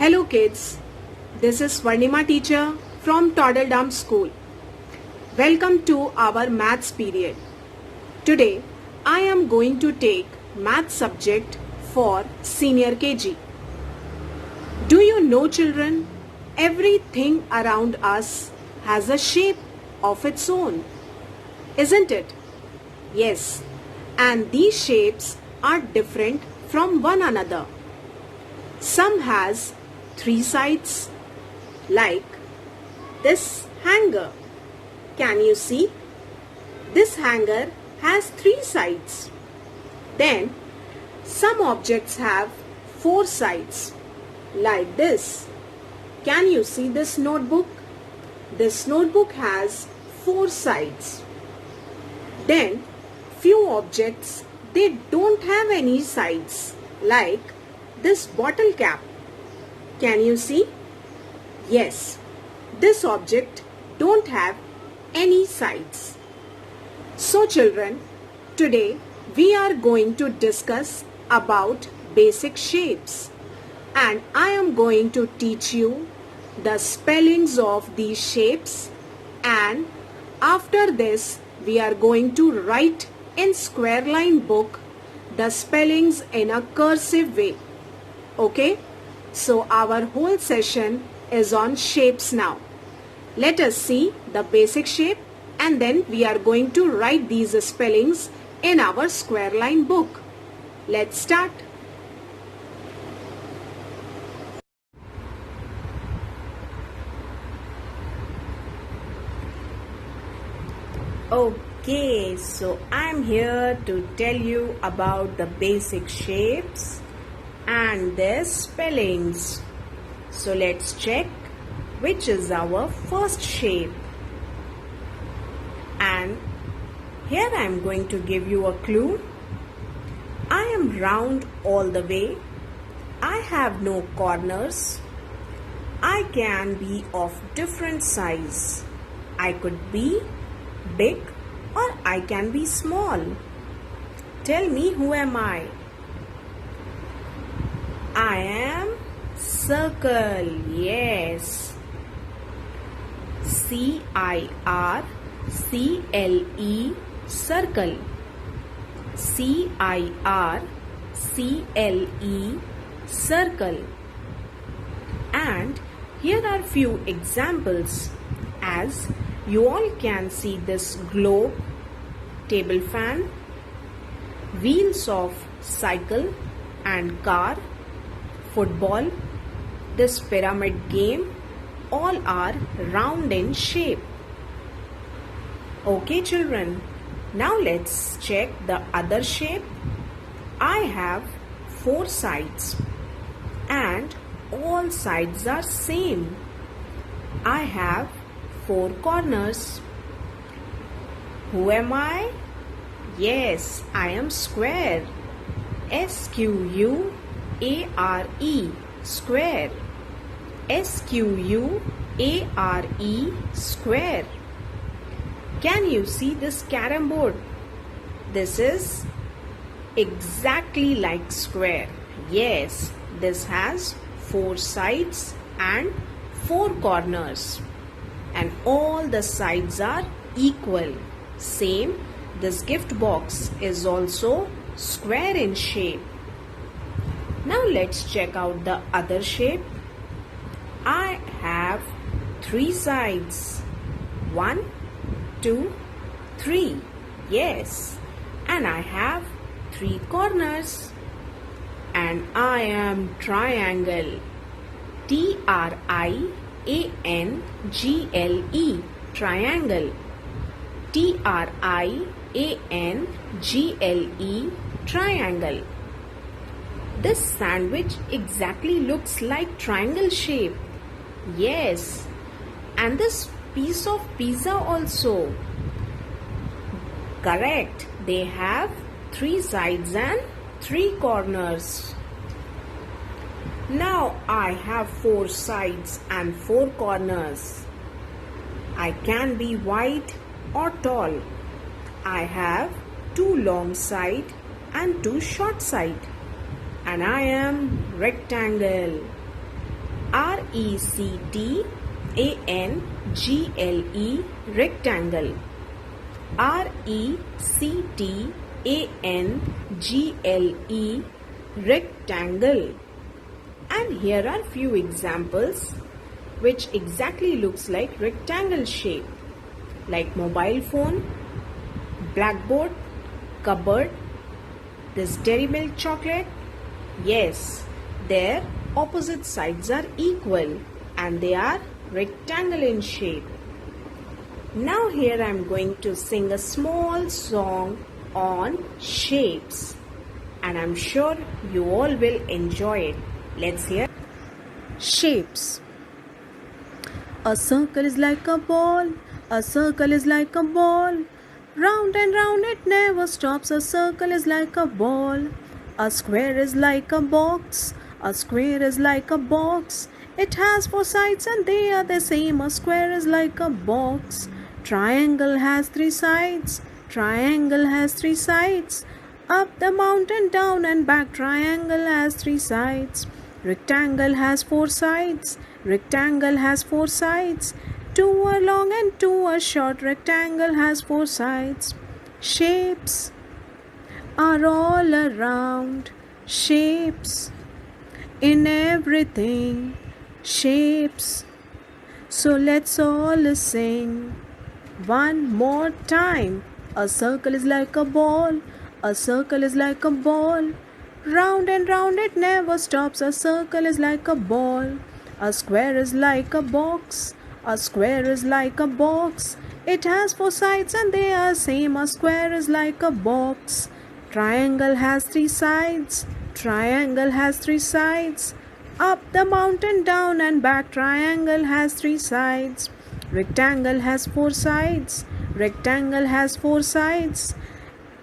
Hello kids, this is Swarnima teacher from Toddledam School. Welcome to our maths period. Today I am going to take math subject for senior KG. Do you know children, everything around us has a shape of its own, isn't it? Yes, and these shapes are different from one another. Some has 3 sides, like this hanger. Can you see? This hanger has 3 sides. Then some objects have 4 sides, like this. Can you see this notebook? This notebook has 4 sides. Then few objects, they don't have any sides, like this bottle cap. Can you see? Yes, this object don't have any sides. So children, today we are going to discuss about basic shapes, and I am going to teach you the spellings of these shapes, and after this we are going to write in square line book the spellings in a cursive way. Okay? So our whole session is on shapes now. Let us see the basic shape and then we are going to write these spellings in our square line book. Let's start. Okay, so I'm here to tell you about the basic shapes and their spellings. So let's check which is our first shape. And here I am going to give you a clue. I am round all the way. I have no corners. I can be of different size. I could be big or I can be small. Tell me, who am I? I am circle. Yes. C-I-R-C-L-E, circle. C-I-R-C-L-E, circle. And here are few examples. As you all can see this globe, table fan, wheels of cycle and car, football, this pyramid game, all are round in shape. Okay children, now let's check the other shape. I have 4 sides and all sides are same. I have 4 corners. Who am I? Yes, I am square. S-Q-U-A-R-E, square. S-Q-U-A-R-E, square. Can you see this carom board? This is exactly like square. Yes, this has 4 sides and 4 corners. And all the sides are equal. Same, this gift box is also square in shape. Now let's check out the other shape. I have 3 sides. 1, 2, 3. Yes. And I have 3 corners. And I am triangle. T-R-I-A-N-G-L-E, triangle. T-R-I-A-N-G-L-E, triangle. This sandwich exactly looks like triangle shape. Yes. And this piece of pizza also. Correct. They have 3 sides and 3 corners. Now I have 4 sides and 4 corners. I can be wide or tall. I have 2 long side and 2 short side. And I am rectangle. rectangle, rectangle, rectangle, rectangle. And here are few examples which exactly looks like rectangle shape, like mobile phone, blackboard, cupboard, this Dairy Milk chocolate. Yes, their opposite sides are equal and they are rectangle in shape. Now here I am going to sing a small song on shapes and I am sure you all will enjoy it. Let's hear. Shapes. A circle is like a ball, a circle is like a ball. Round and round it never stops, a circle is like a ball. A square is like a box, a square is like a box. It has four sides and they are the same, a square is like a box. Triangle has three sides, triangle has three sides. Up the mountain, down and back, triangle has three sides. Rectangle has four sides, rectangle has four sides. Two are long and two are short, rectangle has four sides. Shapes are all around, shapes in everything, shapes. So let's all sing one more time. A circle is like a ball, a circle is like a ball. Round and round it never stops, a circle is like a ball. A square is like a box, a square is like a box. It has four sides and they are same, a square is like a box. Triangle has three sides, triangle has three sides. Up the mountain, down and back, triangle has three sides. Rectangle has four sides, rectangle has four sides.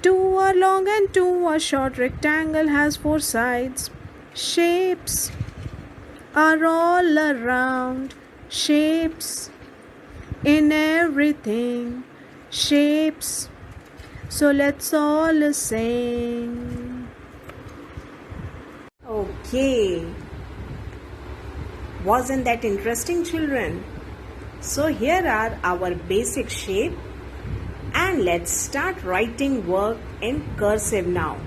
Two are long and two are short, rectangle has four sides. Shapes are all around, shapes in everything, shapes. So let's all sing. Okay. Wasn't that interesting, children? So here are our basic shape. And let's start writing work in cursive now.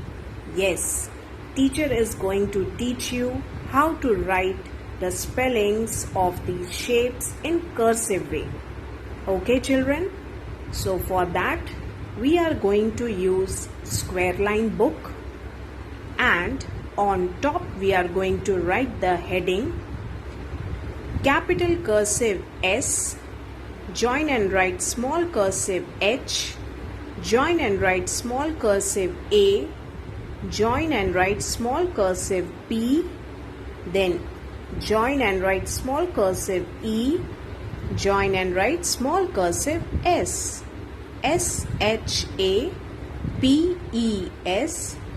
Yes, teacher is going to teach you how to write the spellings of these shapes in cursive way. Okay, children? So for that, we are going to use square line book and on top we are going to write the heading capital cursive S, join and write small cursive H, join and write small cursive A, join and write small cursive P, then join and write small cursive E, join and write small cursive S. S-H-A-P-E-S,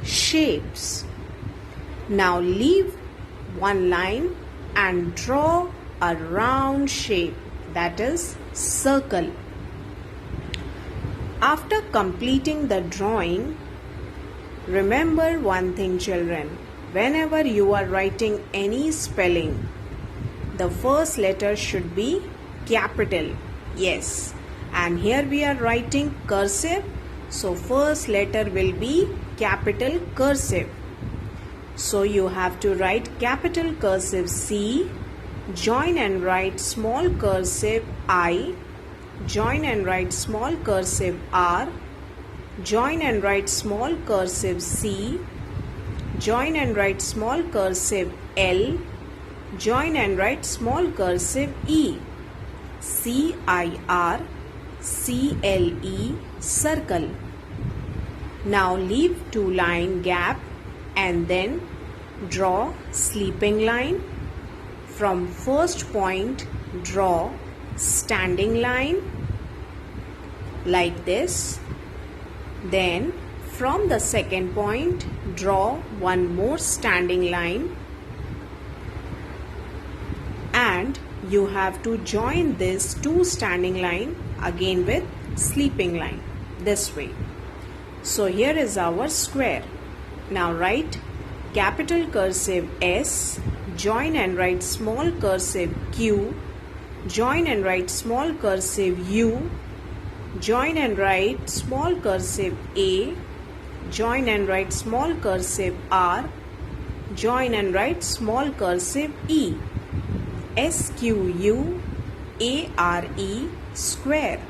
shapes. Now leave one line and draw a round shape, that is circle. After completing the drawing, remember one thing, children. Whenever you are writing any spelling, the first letter should be capital. Yes. And here we are writing cursive. So first letter will be capital cursive. So you have to write capital cursive C, join and write small cursive I, join and write small cursive R, join and write small cursive C, join and write small cursive L, join and write small cursive E, C-I-R, C-L-E, circle. Now leave two line gap and then draw sleeping line. From first point, draw standing line like this. Then from the second point, draw one more standing line. And you have to join this two standing line again with sleeping line this way. So here is our square. Now write capital cursive S, join and write small cursive Q, join and write small cursive U, join and write small cursive A, join and write small cursive R, join and write small cursive E, SQUARE square.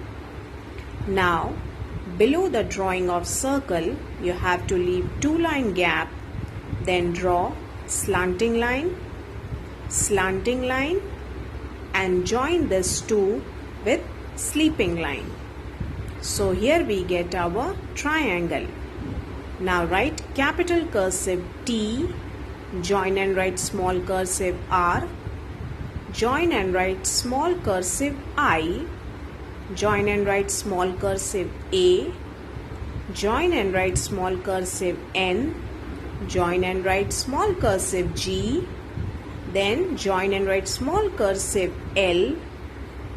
Now below the drawing of circle you have to leave 2-line gap, then draw slanting line and join this two with sleeping line. So here we get our triangle. Now write capital cursive T, join and write small cursive R, join and write small cursive I, join and write small cursive A, join and write small cursive N, join and write small cursive G, then join and write small cursive L,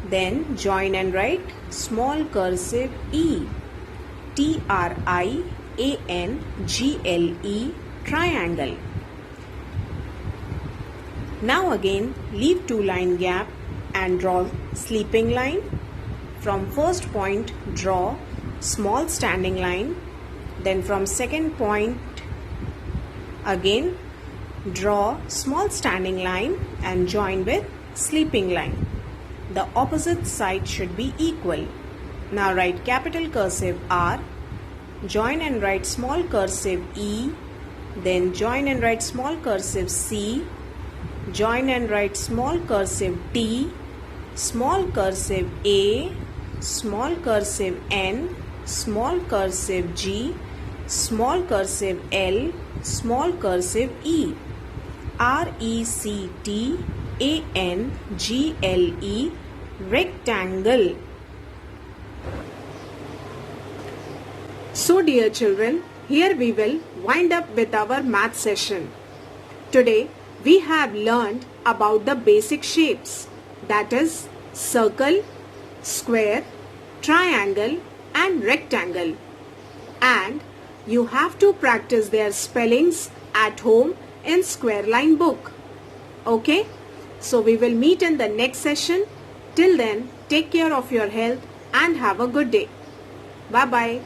then join and write small cursive E, TRIANGLE triangle. Now again leave 2-line gap and draw sleeping line. From first point draw small standing line, then from second point again draw small standing line and join with sleeping line. The opposite side should be equal. Now write capital cursive R, join and write small cursive E, then join and write small cursive C, join and write small cursive T, small cursive A, small cursive N, small cursive G, small cursive L, small cursive E, RECTANGLE rectangle. So dear children, here we will wind up with our math session. Today we have learned about the basic shapes, that is circle, square, triangle and rectangle, and you have to practice their spellings at home in Square Line book. Okay, so we will meet in the next session. Till then, take care of your health and have a good day. Bye bye.